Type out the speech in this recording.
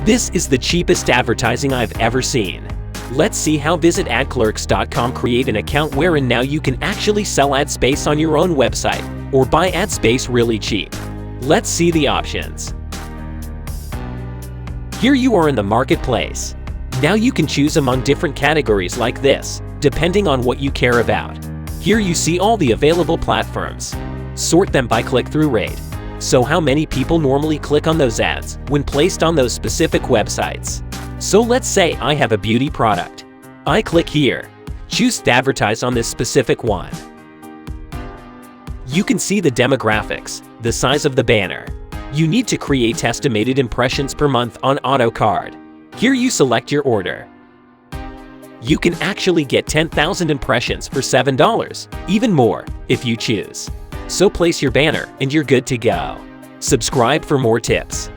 This is the cheapest advertising I've ever seen. Let's see how visitadclerks.com create an account wherein now you can actually sell ad space on your own website or buy ad space really cheap. Let's see the options. Here you are in the marketplace. Now you can choose among different categories like this, depending on what you care about. Here you see all the available platforms. Sort them by click-through rate. So how many people normally click on those ads when placed on those specific websites? So let's say I have a beauty product. I click here. Choose to advertise on this specific one. You can see the demographics, the size of the banner. You need to create estimated impressions per month on AutoCard. Here you select your order. You can actually get 10,000 impressions for $7, even more, if you choose. So place your banner and you're good to go. Subscribe for more tips.